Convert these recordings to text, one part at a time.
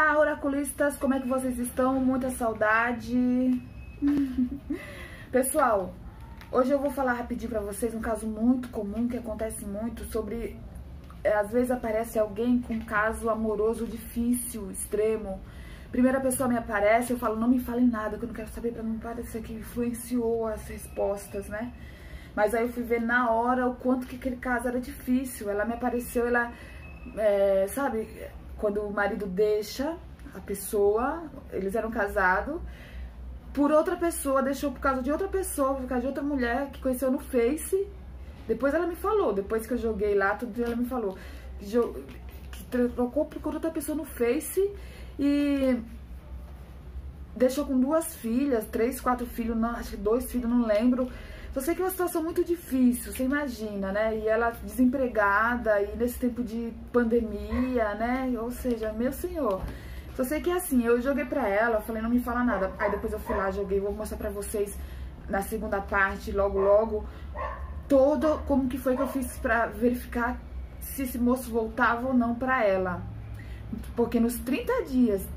Olá, oraculistas, como é que vocês estão? Muita saudade. Pessoal, hoje eu vou falar rapidinho pra vocês um caso muito comum que acontece muito sobre... Às vezes aparece alguém com um caso amoroso difícil, extremo. Primeira pessoa me aparece, eu falo, não me fale nada, que eu não quero saber, pra não parecer que influenciou as respostas, né? Mas aí eu fui ver na hora o quanto que aquele caso era difícil. Ela me apareceu, sabe, quando o marido deixa a pessoa, eles eram casados, por outra pessoa, deixou por causa de outra pessoa, por causa de outra mulher que conheceu no Face. Depois ela me falou, depois que eu joguei lá, tudo ela me falou, que trocou por outra pessoa no Face e deixou com 2 filhas, 3, 4 filhos, não, acho que 2 filhos, não lembro. Eu sei que é uma situação muito difícil, você imagina, né? E ela desempregada, e nesse tempo de pandemia, né? Ou seja, meu senhor. Só sei que é assim, eu joguei pra ela, eu falei, não me fala nada. Aí depois eu fui lá, joguei, vou mostrar pra vocês na segunda parte, logo, todo como que foi que eu fiz pra verificar se esse moço voltava ou não pra ela. Porque nos 30 dias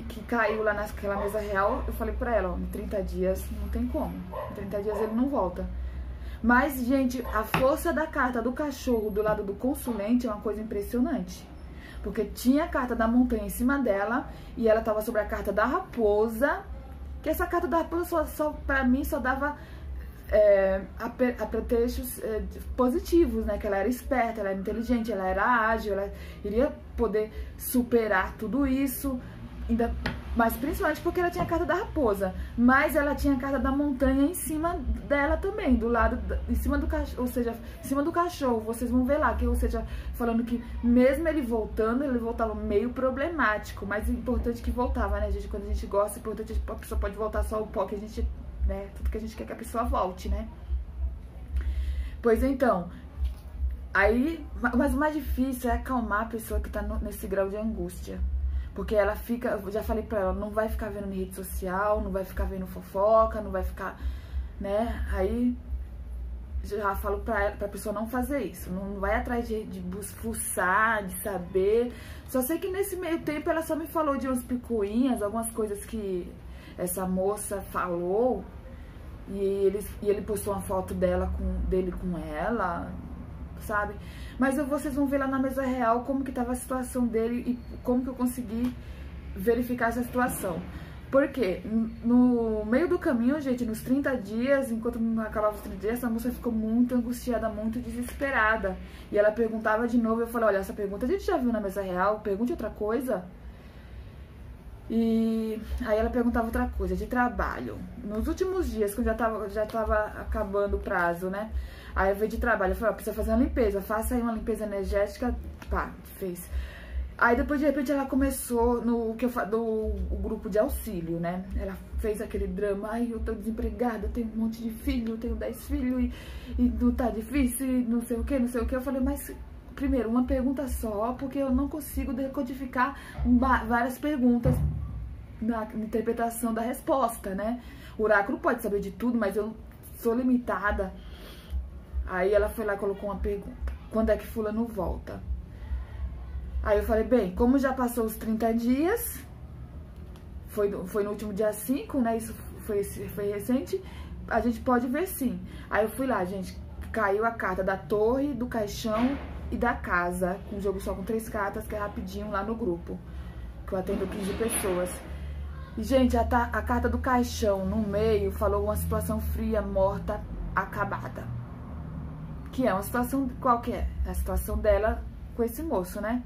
que caiu lá naquela mesa real, eu falei pra ela, ó, em 30 dias não tem como, em 30 dias ele não volta. Mas, gente, a força da carta do cachorro do lado do consulente é uma coisa impressionante. Porque tinha a carta da montanha em cima dela e ela tava sobre a carta da raposa, que essa carta da raposa pra mim só dava a pretextos positivos, né? Que ela era esperta, ela era inteligente, ela era ágil, ela iria poder superar tudo isso. Mas principalmente porque ela tinha a carta da raposa, mas ela tinha a carta da montanha em cima dela também, do lado, em cima do cachorro, ou seja, em cima do cachorro, vocês vão ver lá, que, ou seja, falando que mesmo ele voltando, ele voltava meio problemático, mas é importante que voltava, né, gente, quando a gente gosta, é importante que a pessoa pode voltar só o pó que a gente, né, tudo que a gente quer que a pessoa volte, né. Pois então, aí, mas o mais difícil é acalmar a pessoa que tá nesse grau de angústia. Porque ela fica, eu já falei pra ela, não vai ficar vendo em rede social, não vai ficar vendo fofoca, não vai ficar, né? Aí já falo pra pessoa não fazer isso, não vai atrás de fuçar, de saber. Só sei que nesse meio tempo ela só me falou de umas picuinhas, algumas coisas que essa moça falou, e ele postou uma foto dele com ela, sabe? Mas vocês vão ver lá na mesa real como que tava a situação dele e como que eu consegui verificar essa situação. Porque no meio do caminho, gente, nos 30 dias, enquanto não acabava os 30 dias, essa moça ficou muito angustiada, muito desesperada. E ela perguntava de novo, eu falei, olha, essa pergunta a gente já viu na mesa real, pergunte outra coisa. E aí ela perguntava outra coisa, de trabalho. Nos últimos dias, quando já tava acabando o prazo, né? Aí eu veio de trabalho, eu falei, ó, precisa fazer uma limpeza, faça aí uma limpeza energética, pá, fez. Aí depois de repente ela começou no grupo de auxílio, né? Ela fez aquele drama, ai, eu tô desempregada, eu tenho um monte de filho, eu tenho 10 filhos e não tá difícil, e não sei o que, não sei o que. Eu falei, mas primeiro, uma pergunta só, porque eu não consigo decodificar várias perguntas na interpretação da resposta, né? O oráculo pode saber de tudo, mas eu sou limitada. Aí ela foi lá e colocou uma pergunta, quando é que fulano volta? Aí eu falei, bem, como já passou os 30 dias, foi no último dia 5, né, isso foi recente, a gente pode ver sim. Aí eu fui lá, gente, caiu a carta da torre, do caixão e da casa, com um jogo só com 3 cartas, que é rapidinho lá no grupo, que eu atendo 15 pessoas. E, gente, a carta do caixão no meio falou uma situação fria, morta, acabada. Que é uma situação, qual que é? A situação dela com esse moço, né?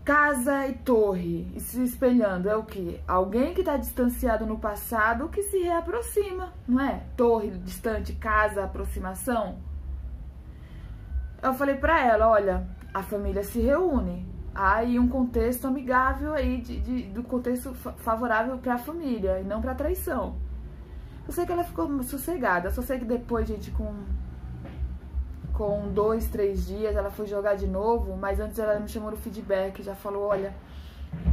Casa e torre, e se espelhando, é o quê? Alguém que tá distanciado no passado que se reaproxima, não é? Torre, distante, casa, aproximação. Eu falei pra ela, olha, a família se reúne. Há aí um contexto amigável aí, do contexto favorável pra família, e não pra traição. Eu sei que ela ficou sossegada, só sei que depois, gente, com 2, 3 dias, ela foi jogar de novo, mas antes ela me chamou no feedback, já falou, olha,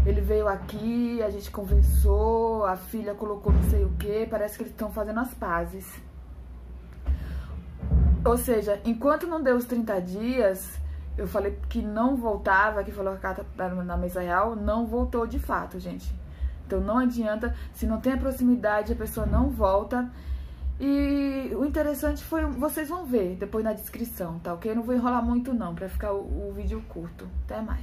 ele veio aqui, a gente conversou, a filha colocou não sei o que, parece que eles estão fazendo as pazes. Ou seja, enquanto não deu os 30 dias, Eu falei que não voltava, que falou a carta na mesa real, não voltou de fato, gente. Então não adianta, se não tem a proximidade, a pessoa não volta. E o interessante foi, vocês vão ver depois na descrição, tá ok? Eu não vou enrolar muito não, pra ficar o vídeo curto. Até mais.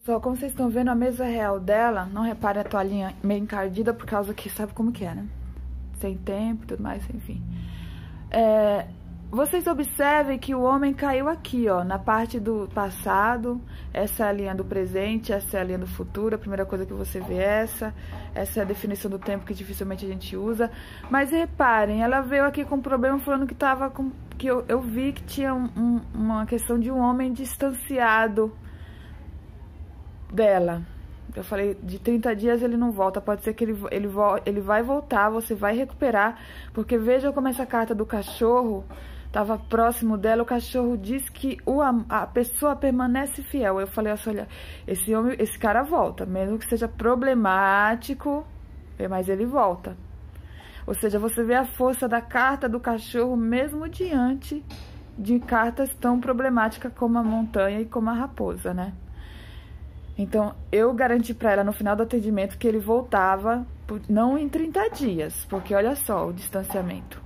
Só como vocês estão vendo, a mesa real dela, não repare a toalhinha meio encardida, por causa que sabe como que é, né? Sem tempo e tudo mais, enfim. Vocês observem que o homem caiu aqui, ó, na parte do passado. Essa é a linha do presente, essa é a linha do futuro. A primeira coisa que você vê é essa. Essa é a definição do tempo que dificilmente a gente usa. Mas reparem, ela veio aqui com um problema falando que tava com... que eu vi que tinha uma questão de um homem distanciado dela. Eu falei, de 30 dias ele não volta, pode ser que ele vai voltar, você vai recuperar, porque veja como essa carta do cachorro estava próximo dela, o cachorro diz que a pessoa permanece fiel. Eu falei, olha, esse cara volta, mesmo que seja problemático, mas ele volta. Ou seja, você vê a força da carta do cachorro mesmo diante de cartas tão problemáticas como a montanha e como a raposa, né? Então, eu garanti pra ela no final do atendimento que ele voltava, não em 30 dias, porque olha só o distanciamento.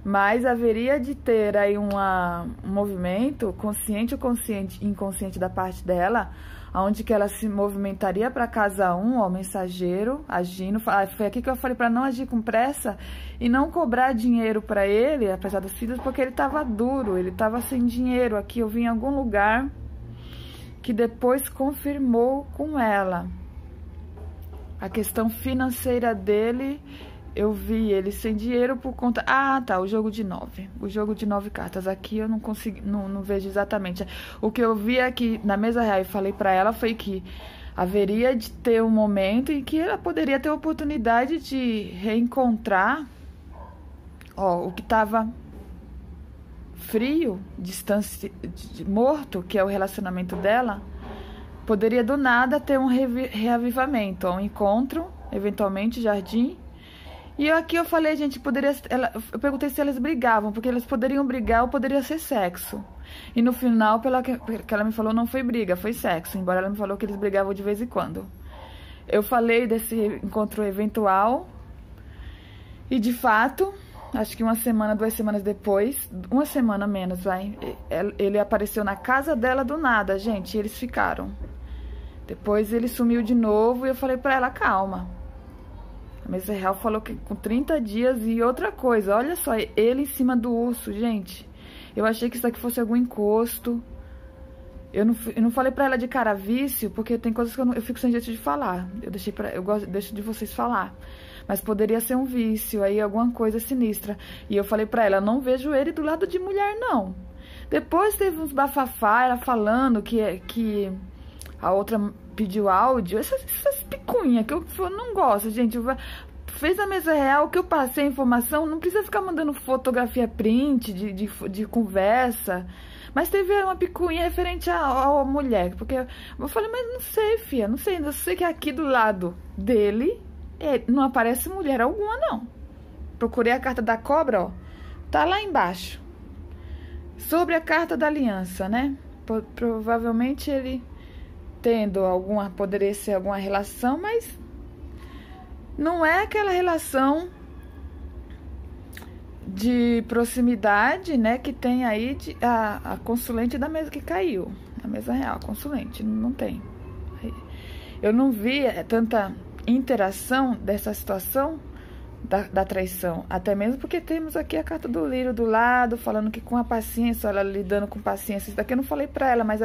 Mas haveria de ter aí um movimento, consciente ou inconsciente da parte dela, onde que ela se movimentaria para casa 1, ó, mensageiro, agindo. Foi aqui que eu falei para não agir com pressa e não cobrar dinheiro para ele, apesar dos filhos, porque ele estava duro, ele estava sem dinheiro. Aqui eu vi em algum lugar que depois confirmou com ela a questão financeira dele. Eu vi ele sem dinheiro por conta... Ah, tá, o jogo de 9. O jogo de 9 cartas. Aqui eu não consegui, não vejo exatamente. O que eu vi aqui na mesa real e falei pra ela foi que haveria de ter um momento em que ela poderia ter a oportunidade de reencontrar, ó, o que tava frio, morto, que é o relacionamento dela, poderia do nada ter um reavivamento, ó, um encontro, eventualmente, jardim. E aqui eu falei, gente, eu perguntei se elas brigavam, porque elas poderiam brigar ou poderia ser sexo. E no final, pelo que ela me falou, não foi briga, foi sexo, embora ela me falou que eles brigavam de vez em quando. Eu falei desse encontro eventual e, de fato, acho que 1 semana, 2 semanas depois, 1 semana menos, vai, ele apareceu na casa dela do nada, gente, e eles ficaram. Depois ele sumiu de novo e eu falei pra ela, calma. A mesa real falou que com 30 dias e outra coisa, olha só, ele em cima do urso, gente. Eu achei que isso aqui fosse algum encosto. Eu não falei pra ela de cara vício, porque tem coisas que eu fico sem jeito de falar. Deixo de vocês falar. Mas poderia ser um vício, aí alguma coisa sinistra. E eu falei pra ela, não vejo ele do lado de mulher, não. Depois teve uns bafafá, ela falando que a outra pediu áudio, essas picuinhas que eu não gosto, gente. Fez a mesa real, que eu passei a informação, não precisa ficar mandando fotografia print de conversa. Mas teve uma picuinha referente à mulher, porque eu falei, mas não sei, filha, não sei, eu sei que aqui do lado dele não aparece mulher alguma, não. Procurei a carta da cobra, ó, tá lá embaixo. Sobre a carta da aliança, né? Provavelmente ele tendo poderia ser alguma relação, mas não é aquela relação de proximidade, né, que tem aí a consulente da mesa que caiu, a mesa real, a consulente, não tem. Eu não vi tanta interação dessa situação da traição, até mesmo porque temos aqui a carta do lírio do lado, falando que com a paciência, ela lidando com paciência. Isso daqui eu não falei pra ela, mas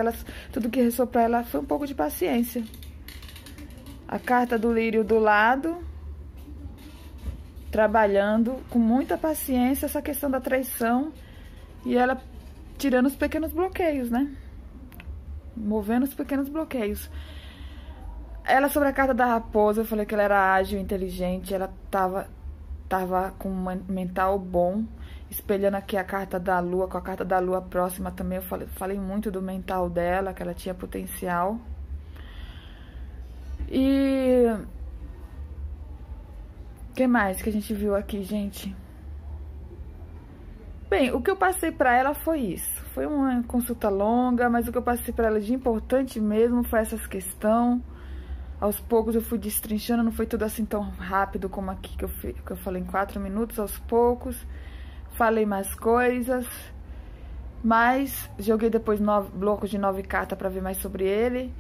tudo que ressoou pra ela foi um pouco de paciência. A carta do lírio do lado, trabalhando com muita paciência essa questão da traição, e ela tirando os pequenos bloqueios, né? Movendo os pequenos bloqueios. Ela, sobre a carta da raposa, eu falei que ela era ágil, inteligente, ela tava com um mental bom, espelhando aqui a carta da lua, com a carta da lua próxima também, eu falei muito do mental dela, que ela tinha potencial. E o que mais que a gente viu aqui, gente? Bem, o que eu passei pra ela foi isso. Foi uma consulta longa, mas o que eu passei pra ela de importante mesmo foi essas questões. Aos poucos eu fui destrinchando, não foi tudo assim tão rápido como aqui que eu falei em 4 minutos, aos poucos. Falei mais coisas, mas joguei depois blocos de 9 cartas pra ver mais sobre ele.